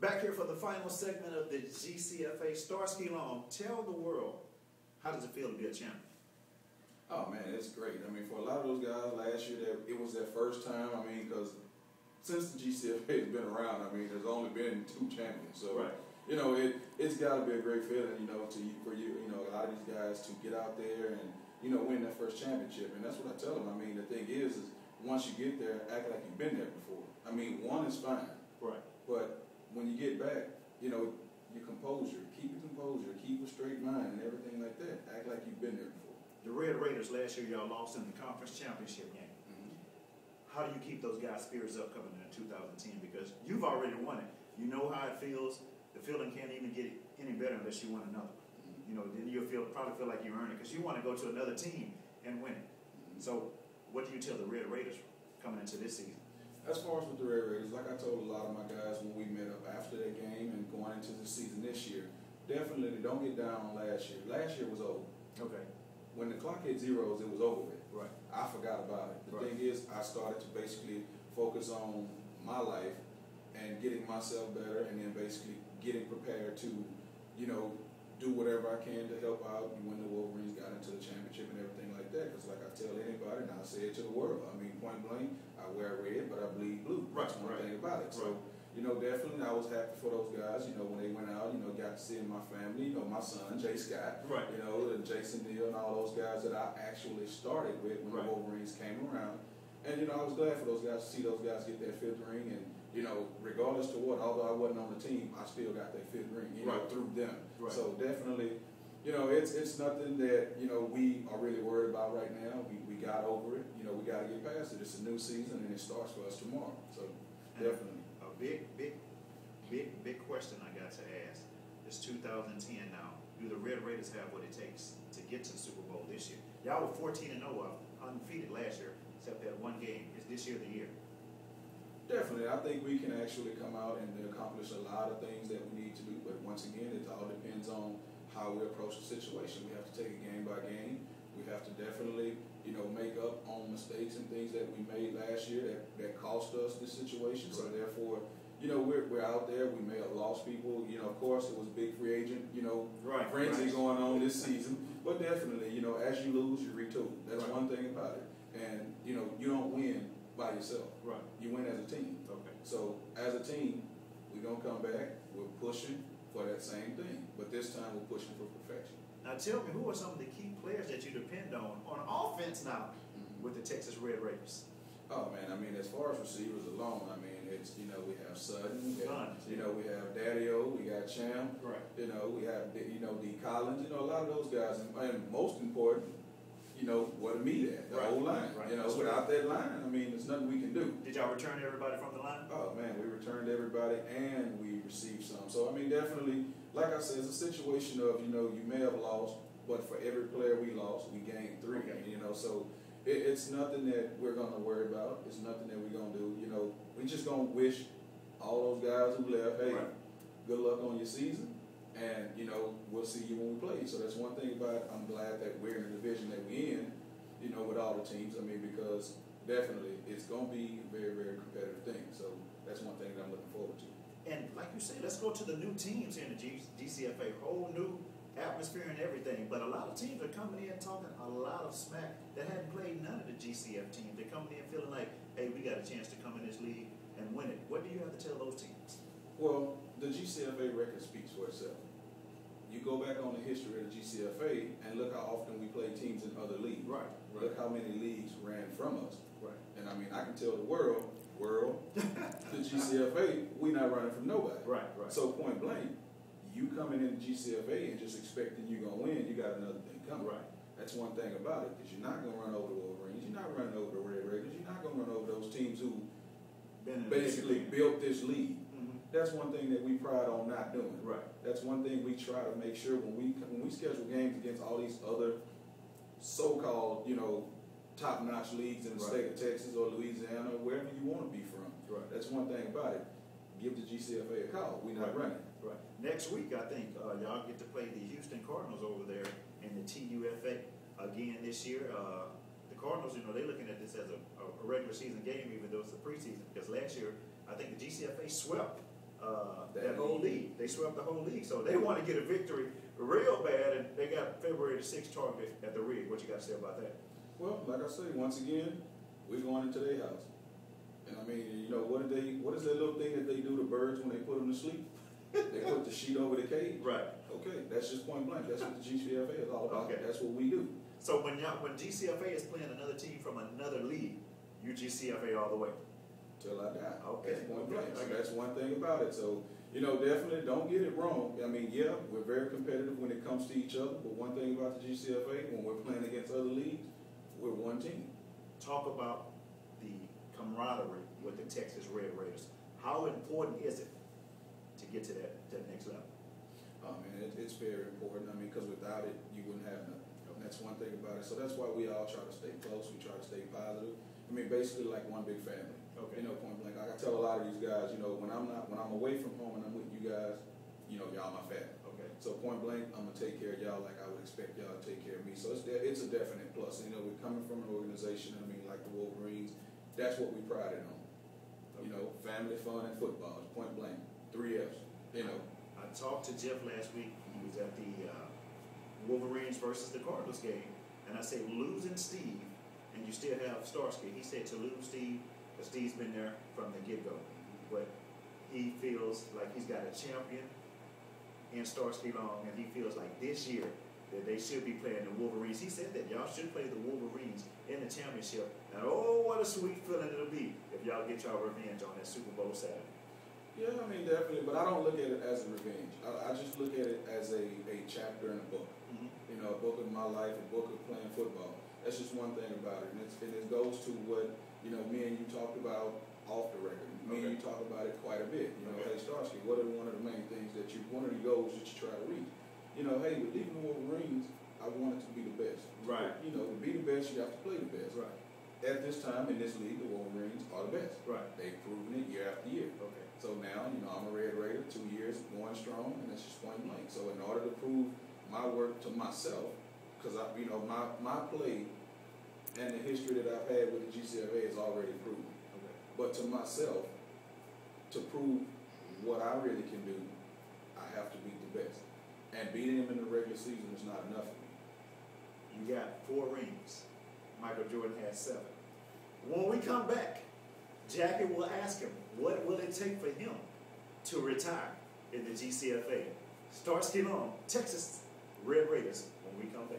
Back here for the final segment of the GCFA. Starsky Long, tell the world, how does it feel to be a champion? Oh man, it's great. I mean, for a lot of those guys last year, it was their first time. I mean, because since the GCFA has been around, I mean, there's only been 2 champions. So, right. You know, it's got to be a great feeling, you know, for you, you know, a lot of these guys to get out there and, you know, win that first championship. And that's what I tell them. I mean, the thing is once you get there, act like you've been there before. I mean, 1 is fine. Right. But when you get back, you know, your composure, keep your composure, keep a straight mind and everything like that. Act like you've been there before. The Red Raiders last year, y'all lost in the conference championship game. How do you keep those guys' spirits up coming into 2010? Because you've already won it. You know how it feels. The feeling can't even get any better unless you win another. You know, then you'll probably feel like you earned it because you want to go to another team and win it. So what do you tell the Red Raiders coming into this season? As far as with the Red Raiders, like I told a lot of my guys when we met up after that game and going into the season this year, definitely don't get down on last year. Last year was over. Okay. When the clock hit zeros, it was over with. Right. I forgot about it. The right. thing is, I started to basically focus on my life and getting myself better and then basically getting prepared to, you know, do whatever I can to help out when the Wolverines got into the championship and everything like that. Because like I tell anybody, and I say it to the world, I mean, point blank, I wear red, but I bleed blue. Right. That's one thing about it. Right. So, you know, definitely I was happy for those guys, you know, when they went out, you know, got to see my family, you know, my son, Jay Scott, right. you know, and Jason Neal and all those guys that I actually started with when right. the Wolverines came around. And, you know, I was glad for those guys to see those guys get that 5th ring. And, you know, regardless to what, although I wasn't on the team, I still got that 5th ring, you know, right. through them. Right. So definitely, you know, it's nothing that, you know, we are really worried about right now. We got over it. You know, we got to get past it. It's a new season and it starts for us tomorrow. So definitely. A big question I got to ask. It's 2010 now. Do the Red Raiders have what it takes to get to the Super Bowl this year? Y'all were 14-0, undefeated last year, except that 1 game. Is this year the year? Definitely. I think we can actually come out and accomplish a lot of things that we need to do. But once again, it all depends on how we approach the situation. We have to take it game by game. We have to definitely, you know, make up on mistakes and things that we made last year that cost us this situation. Right. So therefore, you know, we're out there. We may have lost people. You know, of course, it was big free agent, you know, right. frenzy right. going on this season. But definitely, you know, as you lose, you retool. That's right. one thing about it. And, you know, you don't win by yourself. Right. You win as a team. Okay. So as a team, we're going to come back. We're pushing for that same thing. But this time we're pushing for perfection. Now tell me, who are some of the key players that you depend on offense now with the Texas Red Raiders? Oh man, I mean, as far as receivers alone, I mean, it's, you know, we have Sutton, you know, we have Daddy-O, we got Champ, right. You know, we have, you know, D. Collins, you know, a lot of those guys, and most important, you know, what me at, the whole line. Right. You know, without that line, I mean, there's nothing we can do. Did y'all return everybody from the line? Oh man, we returned everybody and we received some. So I mean, definitely, like I said, it's a situation of, you know, you may have lost, but for every player we lost, we gained 3. Okay. You know, so it's nothing that we're gonna worry about. It's nothing that we're gonna do. You know, we just gonna wish all those guys who left, hey, right. good luck on your season. And, you know, we'll see you when we play. So that's one thing about it. I'm glad that we're in the division that we're in, you know, with all the teams. I mean, because definitely it's going to be a very, very competitive thing. So that's one thing that I'm looking forward to. And like you say, let's go to the new teams here in the GCFA. Whole new atmosphere and everything. But a lot of teams are coming in talking a lot of smack that hadn't played none of the GCF teams. They're coming in feeling like, hey, we got a chance to come in this league and win it. What do you have to tell those teams? Well, the GCFA record speaks for itself. You go back on the history of the GCFA and look how often we play teams in other leagues. Right. Look how many leagues ran from us. Right. And I mean, I can tell the world, the GCFA, we not running from nobody. Right, right. So point blank, you coming in the GCFA and just expecting you're going to win, you got another thing coming. Right. That's one thing about it, because you're not going to run over the Wolverines, you're not running over the Red Raiders, you're not going to run over those teams who basically built this league. That's one thing that we pride on not doing. Right. That's one thing we try to make sure when we schedule games against all these other so-called, you know, top-notch leagues in the state of Texas or Louisiana or wherever you want to be from. Right. That's one thing about it. Give the GCFA a call. We're not running. Right. Next week, I think y'all get to play the Houston Cardinals over there in the TUFA again this year. The Cardinals, you know, they're looking at this as a regular season game, even though it's a preseason. Because last year, I think the GCFA swept that whole league. They swept the whole league. So they want to get a victory real bad, and they got February the 6th target at the rig. What you got to say about that? Well, like I say, once again, we're going into their house. And I mean, you know, what is that little thing that they do to birds when they put them to sleep? They put the sheet over the cage. Right. Okay, that's just point blank. That's what the Gcfa is all about. Okay. That's what we do. So when Gcfa is playing another team from another league, you Gcfa all the way. Till I die. Okay. That's point blank. So Okay. that's one thing about it. So, you know, definitely don't get it wrong. I mean, yeah, we're very competitive when it comes to each other, but one thing about the Gcfa, when we're playing against other leagues, we're one team. Talk about the camaraderie with the Texas Red Raiders. How important is it to get to that next level? Oh man, it's very important. I mean, because without it, you wouldn't have nothing. And that's one thing about it. So that's why we all try to stay close. We try to stay positive. I mean, basically like one big family. Okay. You know, point blank. Like I tell a lot of these guys, you know, when I'm away from home and I'm with you guys, you know, y'all my family. Okay. So point blank, I'm gonna take care of y'all like I would expect y'all to take care of me. So it's a definite plus. You know, we're coming from an organization. I mean, like the Wolverines. That's what we pride on. You know, family, fun, and football. It's point blank. 3 F's. You know. I talked to Jeff last week. He was at the Wolverines versus the Cardinals game, and I said, losing Steve, and you still have Starsky. He said to lose Steve, because Steve's been there from the get-go, but he feels like he's got a champion in Starsky Long, and he feels like this year that they should be playing the Wolverines. He said that y'all should play the Wolverines in the championship, and oh, what a sweet feeling it'll be if y'all get y'all revenge on that Super Bowl Saturday. Yeah, I mean, definitely, but I don't look at it as a revenge. I just look at it as a chapter in a book. Mm-hmm. You know, a book of my life, a book of playing football. That's just one thing about it, and it goes to what, you know, me and you talked about off the record. Me and you talk about it quite a bit. You know, hey, Starsky, what are one of the main things one of the goals that you try to reach? You know, hey, with leaving the Wolverines, I wanted to be the best. Right. You know, to be the best, you have to play the best. Right. At this time in this league, the Wolverines are the best. Right. They've proven it year after year. Okay. So now, you know, I'm a Red Raider, 2 years going strong, and that's just point blank. So in order to prove my work to myself, because you know, my play and the history that I've had with the Gcfa is already proven. Okay. But to myself, to prove what I really can do, I have to beat the best. And beating them in the regular season is not enough for me. You got 4 rings. Michael Jordan has 7. When we come back, Jackie will ask him, what will it take for him to retire in the Gcfa? Starsky Long, Texas Red Raiders, when we come back.